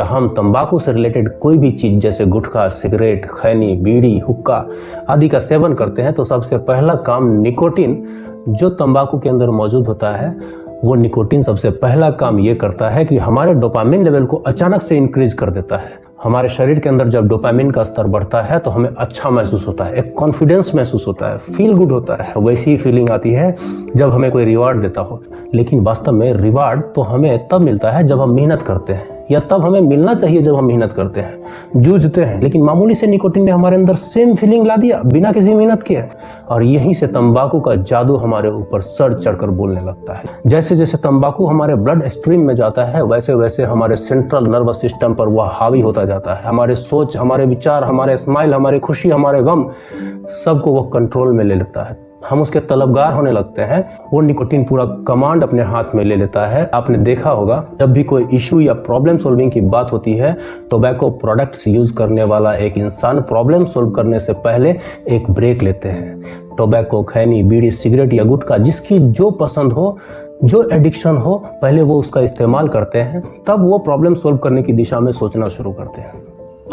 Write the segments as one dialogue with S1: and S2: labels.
S1: हम तंबाकू से रिलेटेड कोई भी चीज जैसे गुटखा, सिगरेट, खैनी, बीड़ी, हुक्का आदि का सेवन करते हैं तो सबसे पहला काम निकोटीन जो तंबाकू के अंदर मौजूद होता है वो निकोटीन सबसे पहला काम ये करता है कि हमारे डोपामिन लेवल को अचानक से इंक्रीज कर देता है। हमारे शरीर के अंदर जब डोपामिन का स्तर बढ़ता है तो हमें अच्छा महसूस होता है, एक कॉन्फिडेंस महसूस होता है, फील गुड होता है। वैसी ही फीलिंग आती है जब हमें कोई रिवार्ड देता हो। लेकिन वास्तव में रिवार्ड तो हमें तब मिलता है जब हम मेहनत करते हैं, या तब हमें मिलना चाहिए जब हम मेहनत करते हैं, जूझते हैं। लेकिन मामूली से निकोटीन ने हमारे अंदर सेम फीलिंग ला दिया बिना किसी मेहनत के। और यहीं से तंबाकू का जादू हमारे ऊपर सर चढ़कर बोलने लगता है। जैसे जैसे तंबाकू हमारे ब्लड स्ट्रीम में जाता है वैसे वैसे हमारे सेंट्रल नर्वस सिस्टम पर वह हावी होता जाता है। हमारे सोच, हमारे विचार, हमारे स्माइल, हमारे खुशी, हमारे गम, सबको वो कंट्रोल में ले लेता है। हम उसके तलबगार होने लगते हैं। वो निकोटीन पूरा कमांड अपने हाथ में ले लेता है। आपने देखा होगा जब भी कोई इशू या प्रॉब्लम सॉल्विंग की बात होती है, टोबैको प्रोडक्ट्स यूज करने वाला एक इंसान प्रॉब्लम सॉल्व करने से पहले एक ब्रेक लेते हैं। टोबैको, खैनी, बीड़ी, सिगरेट या गुटखा जिसकी जो पसंद हो, जो एडिक्शन हो, पहले वो उसका इस्तेमाल करते हैं, तब वो प्रॉब्लम सॉल्व करने की दिशा में सोचना शुरू करते हैं।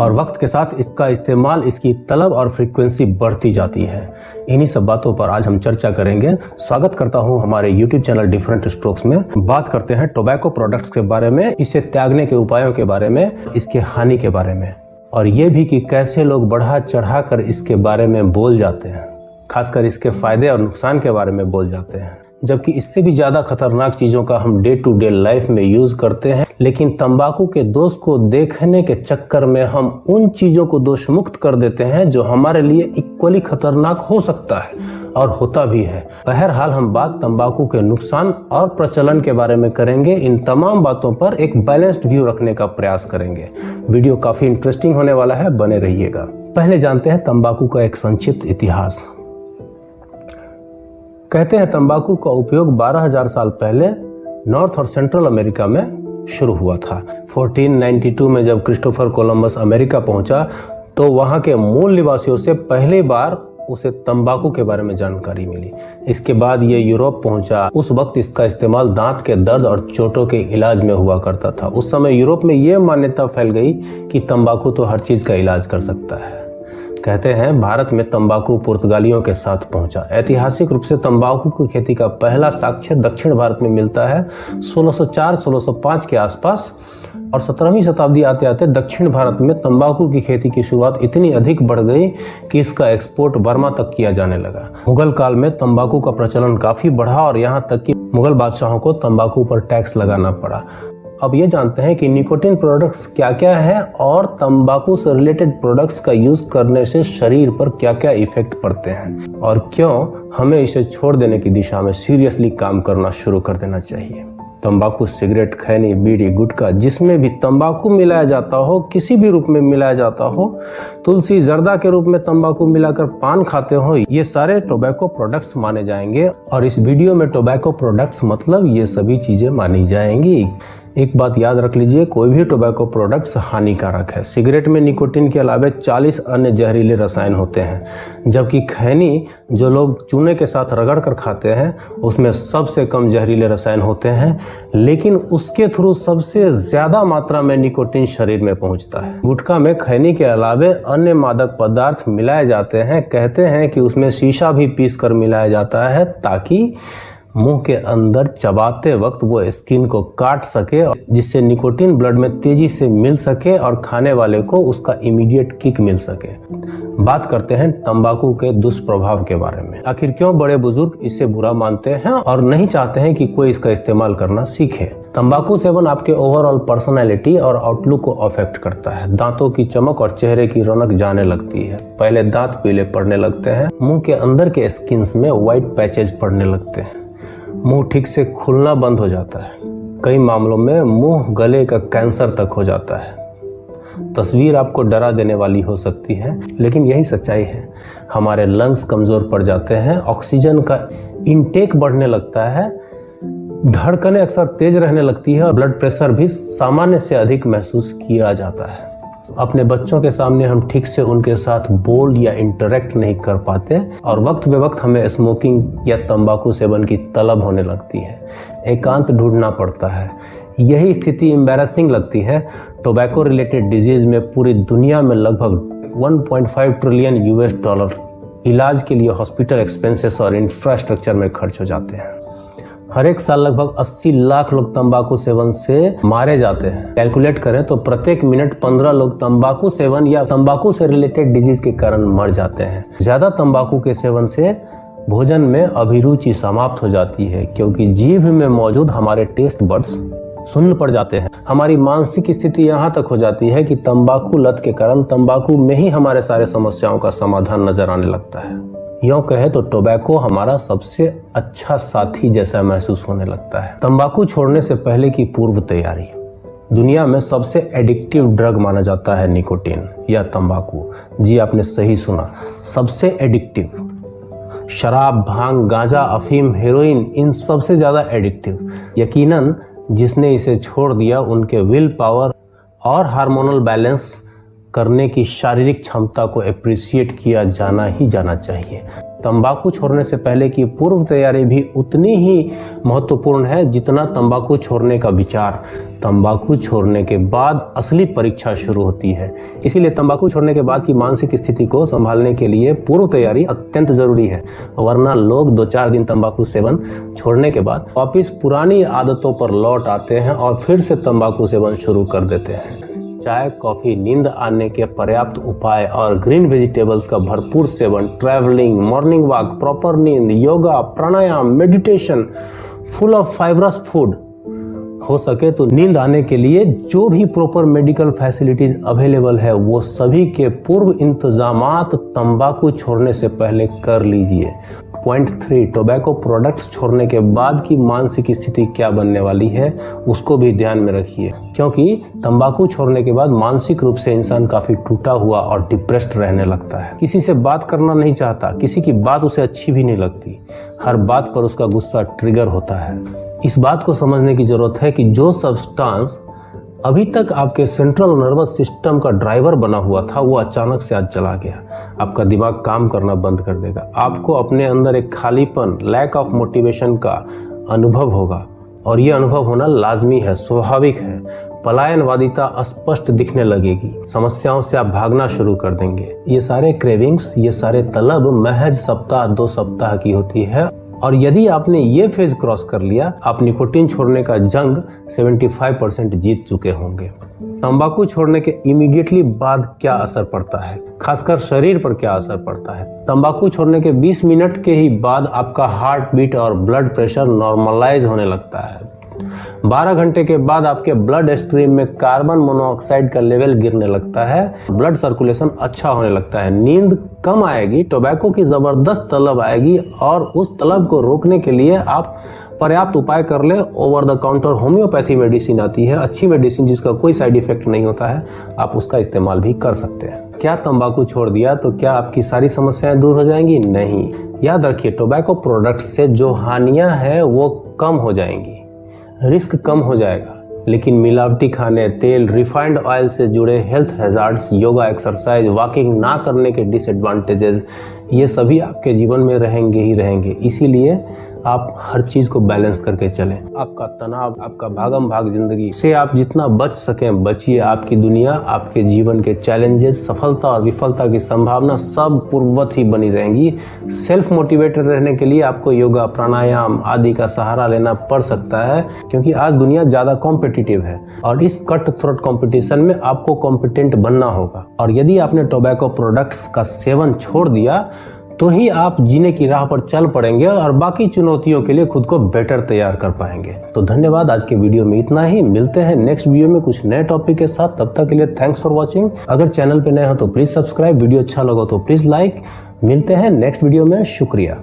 S1: और वक्त के साथ इसका इस्तेमाल, इसकी तलब और फ्रीक्वेंसी बढ़ती जाती है। इन्हीं सब बातों पर आज हम चर्चा करेंगे। स्वागत करता हूं हमारे YouTube चैनल डिफरेंट स्ट्रोक्स में। बात करते हैं टोबैको प्रोडक्ट्स के बारे में, इसे त्यागने के उपायों के बारे में, इसके हानि के बारे में, और ये भी कि कैसे लोग बढ़ा चढ़ा कर इसके बारे में बोल जाते हैं। खासकर इसके फायदे और नुकसान के बारे में बोल जाते हैं, जबकि इससे भी ज्यादा खतरनाक चीजों का हम डे टू डे लाइफ में यूज करते हैं। लेकिन तंबाकू के दोष को देखने के चक्कर में हम उन चीजों को दोष मुक्त कर देते हैं जो हमारे लिए इक्वली खतरनाक हो सकता है और होता भी है। बहरहाल हम बात तंबाकू के नुकसान और प्रचलन के बारे में करेंगे। इन तमाम बातों पर एक बैलेंस्ड व्यू रखने का प्रयास करेंगे। वीडियो काफी इंटरेस्टिंग होने वाला है, बने रहिएगा। पहले जानते हैं तंबाकू का एक संक्षिप्त इतिहास। कहते हैं तंबाकू का उपयोग 12,000 साल पहले नॉर्थ और सेंट्रल अमेरिका में शुरू हुआ था। 1492 में जब क्रिस्टोफर कोलंबस अमेरिका पहुंचा तो वहां के मूल निवासियों से पहली बार उसे तंबाकू के बारे में जानकारी मिली। इसके बाद ये यूरोप पहुंचा। उस वक्त इसका इस्तेमाल दांत के दर्द और चोटों के इलाज में हुआ करता था। उस समय यूरोप में ये मान्यता फैल गई कि तंबाकू तो हर चीज का इलाज कर सकता है। कहते हैं भारत में तंबाकू पुर्तगालियों के साथ पहुंचा। ऐतिहासिक रूप से तंबाकू की खेती का पहला साक्ष्य दक्षिण भारत में मिलता है 1604-1605 के आसपास। और 17वीं शताब्दी आते आते दक्षिण भारत में तंबाकू की खेती की शुरुआत इतनी अधिक बढ़ गई कि इसका एक्सपोर्ट बर्मा तक किया जाने लगा। मुगल काल में तंबाकू का प्रचलन काफी बढ़ा और यहाँ तक कि मुगल बादशाहों को तंबाकू पर टैक्स लगाना पड़ा। अब ये जानते हैं कि निकोटीन प्रोडक्ट्स क्या क्या है और तंबाकू से रिलेटेड प्रोडक्ट्स का यूज करने से शरीर पर क्या क्या इफेक्ट पड़ते हैं और क्यों हमें इसे छोड़ देने की दिशा में सीरियसली काम करना शुरू कर देना चाहिए। तंबाकू, सिगरेट, खैनी, बीड़ी, गुटखा जिसमें भी तंबाकू मिलाया जाता हो, किसी भी रूप में मिलाया जाता हो, तुलसी, जर्दा के रूप में तंबाकू मिलाकर पान खाते हो, ये सारे टोबैको प्रोडक्ट्स माने जाएंगे। और इस वीडियो में टोबैको प्रोडक्ट्स मतलब ये सभी चीजें मानी जाएंगी। एक बात याद रख लीजिए, कोई भी टोबैको प्रोडक्ट्स हानिकारक है। सिगरेट में निकोटीन के अलावा 40 अन्य जहरीले रसायन होते हैं, जबकि खैनी जो लोग चूने के साथ रगड़ कर खाते हैं उसमें सबसे कम जहरीले रसायन होते हैं, लेकिन उसके थ्रू सबसे ज्यादा मात्रा में निकोटीन शरीर में पहुंचता है। गुटखा में खैनी के अलावा अन्य मादक पदार्थ मिलाए जाते हैं। कहते हैं कि उसमें शीशा भी पीस कर मिलाया जाता है ताकि मुंह के अंदर चबाते वक्त वो स्किन को काट सके, जिससे निकोटीन ब्लड में तेजी से मिल सके और खाने वाले को उसका इमीडिएट किक मिल सके। बात करते हैं तंबाकू के दुष्प्रभाव के बारे में। आखिर क्यों बड़े बुजुर्ग इसे बुरा मानते हैं और नहीं चाहते हैं कि कोई इसका इस्तेमाल करना सीखे। तंबाकू सेवन आपके ओवरऑल पर्सनैलिटी और आउटलुक को अफेक्ट करता है। दांतों की चमक और चेहरे की रौनक जाने लगती है। पहले दांत पीले पड़ने लगते हैं। मुंह के अंदर के स्किन में व्हाइट पैचेज पड़ने लगते हैं। मुंह ठीक से खुलना बंद हो जाता है। कई मामलों में मुंह गले का कैंसर तक हो जाता है। तस्वीर आपको डरा देने वाली हो सकती है, लेकिन यही सच्चाई है। हमारे लंग्स कमजोर पड़ जाते हैं, ऑक्सीजन का इनटेक बढ़ने लगता है, धड़कनें अक्सर तेज रहने लगती है और ब्लड प्रेशर भी सामान्य से अधिक महसूस किया जाता है। अपने बच्चों के सामने हम ठीक से उनके साथ बोल या इंटरेक्ट नहीं कर पाते और वक्त बे वक्त हमें स्मोकिंग या तंबाकू सेवन की तलब होने लगती है। एकांत ढूंढना पड़ता है यही स्थिति एम्बैरेसिंग लगती है। टोबैको रिलेटेड डिजीज में पूरी दुनिया में लगभग 1.5 ट्रिलियन US$ इलाज के लिए हॉस्पिटल एक्सपेंसेस और इंफ्रास्ट्रक्चर में खर्च हो जाते हैं। हर एक साल लगभग 80 लाख लोग तंबाकू सेवन से मारे जाते हैं। कैलकुलेट करें तो प्रत्येक मिनट 15 लोग तंबाकू सेवन या तंबाकू से रिलेटेड डिजीज के कारण मर जाते हैं। ज्यादा तंबाकू के सेवन से भोजन में अभिरुचि समाप्त हो जाती है, क्योंकि जीभ में मौजूद हमारे टेस्ट बड्स शून्य पड़ जाते हैं। हमारी मानसिक स्थिति यहाँ तक हो जाती है कि तंबाकू लत के कारण तंबाकू में ही हमारे सारे समस्याओं का समाधान नजर आने लगता है। यूं कहे तो टोबैको हमारा सबसे अच्छा साथी जैसा महसूस होने लगता है। तंबाकू छोड़ने से पहले की पूर्व तैयारी। दुनिया में सबसे एडिक्टिव ड्रग माना जाता है निकोटीन या तंबाकू। जी आपने सही सुना, सबसे एडिक्टिव। शराब, भांग, गांजा, अफीम, हेरोइन, इन सबसे ज्यादा एडिक्टिव। यकीनन जिसने इसे छोड़ दिया उनके विल पावर और हार्मोनल बैलेंस करने की शारीरिक क्षमता को एप्रिशिएट किया जाना ही जाना चाहिए। तंबाकू छोड़ने से पहले की पूर्व तैयारी भी उतनी ही महत्वपूर्ण है जितना तंबाकू छोड़ने का विचार। तंबाकू छोड़ने के बाद असली परीक्षा शुरू होती है। इसीलिए तंबाकू छोड़ने के बाद की मानसिक स्थिति को संभालने के लिए पूर्व तैयारी अत्यंत जरूरी है, वरना लोग 2-4 दिन तंबाकू सेवन छोड़ने के बाद वापिस पुरानी आदतों पर लौट आते हैं और फिर से तंबाकू सेवन शुरू कर देते हैं। चाय, कॉफी, नींद आने के पर्याप्त उपाय और ग्रीन वेजिटेबल्स का भरपूर सेवन, ट्रैवलिंग, मॉर्निंग वॉक, प्रॉपर नींद, yoga, pranayama, meditation, full of fibrous food, हो सके तो नींद आने के लिए जो भी प्रॉपर मेडिकल फैसिलिटीज अवेलेबल है वो सभी के पूर्व इंतजामात तंबाकू छोड़ने से पहले कर लीजिए। पॉइंट 3, टोबैको प्रोडक्ट्स छोड़ने के बाद की मानसिक स्थिति क्या बनने वाली है उसको भी ध्यान में रखिए, क्योंकि तंबाकू छोड़ने के बाद मानसिक रूप से इंसान काफी टूटा हुआ और डिप्रेस्ड रहने लगता है। किसी से बात करना नहीं चाहता, किसी की बात उसे अच्छी भी नहीं लगती, हर बात पर उसका गुस्सा ट्रिगर होता है। इस बात को समझने की जरूरत है कि जो सब्सटेंस अभी तक आपके सेंट्रल नर्वस सिस्टम का ड्राइवर बना हुआ था वो अचानक से आज चला गया। आपका दिमाग काम करना बंद कर देगा। आपको अपने अंदर एक खालीपन, लैक ऑफ मोटिवेशन का अनुभव होगा और ये अनुभव होना लाजमी है, स्वाभाविक है। पलायनवादिता स्पष्ट दिखने लगेगी। समस्याओं से आप भागना शुरू कर देंगे। ये सारे क्रेविंग्स, ये सारे तलब महज सप्ताह 2 सप्ताह की होती है और यदि आपने ये फेज क्रॉस कर लिया, आप निकोटीन छोड़ने का जंग 75% जीत चुके होंगे। तंबाकू छोड़ने के इमीडिएटली बाद क्या असर पड़ता है, खासकर शरीर पर क्या असर पड़ता है? तंबाकू छोड़ने के 20 मिनट के ही बाद आपका हार्ट बीट और ब्लड प्रेशर नॉर्मलाइज होने लगता है। 12 घंटे के बाद आपके ब्लड स्ट्रीम में कार्बन मोनोऑक्साइड का लेवल गिरने लगता है, ब्लड सर्कुलेशन अच्छा होने लगता है, नींद कम आएगी, टोबैको की जबरदस्त तलब आएगी और उस तलब को रोकने के लिए आप पर्याप्त उपाय कर ले। Over the counter homeopathy medicine आती है, अच्छी मेडिसिन जिसका कोई साइड इफेक्ट नहीं होता है, आप उसका इस्तेमाल भी कर सकते हैं। क्या तंबाकू छोड़ दिया तो क्या आपकी सारी समस्याएं दूर हो जाएंगी? नहीं। याद रखिए, टोबैको प्रोडक्ट्स से जो हानियां हैं वो कम हो जाएंगी, रिस्क कम हो जाएगा, लेकिन मिलावटी खाने, तेल, रिफाइंड ऑयल से जुड़े health hazards, yoga, exercise, walking ना करने के डिसएडवांटेजेस, ये सभी आपके जीवन में रहेंगे ही रहेंगे। इसीलिए आप हर चीज को बैलेंस करके चलें। आपका तनाव, आपका भागम भाग जिंदगी से आप जितना बच सकें बचिए। आपकी दुनिया, आपके जीवन के चैलेंजेस, सफलता और विफलता की संभावना सब पूर्ववत ही बनी रहेंगी। सेल्फ मोटिवेटेड रहने के लिए आपको योगा, प्राणायाम आदि का सहारा लेना पड़ सकता है, क्योंकि आज दुनिया ज्यादा कॉम्पिटिटिव है और इस कट थ्रोट कॉम्पिटिशन में आपको कॉम्पिटेंट बनना होगा। और यदि आपने टोबैको प्रोडक्ट्स का सेवन छोड़ दिया तो ही आप जीने की राह पर चल पड़ेंगे और बाकी चुनौतियों के लिए खुद को बेटर तैयार कर पाएंगे। तो धन्यवाद, आज के वीडियो में इतना ही। मिलते हैं नेक्स्ट वीडियो में कुछ नए टॉपिक के साथ। तब तक के लिए थैंक्स फॉर वॉचिंग। अगर चैनल पे नए हो तो प्लीज सब्सक्राइब, वीडियो अच्छा लगा तो प्लीज लाइक। मिलते हैं नेक्स्ट वीडियो में। शुक्रिया।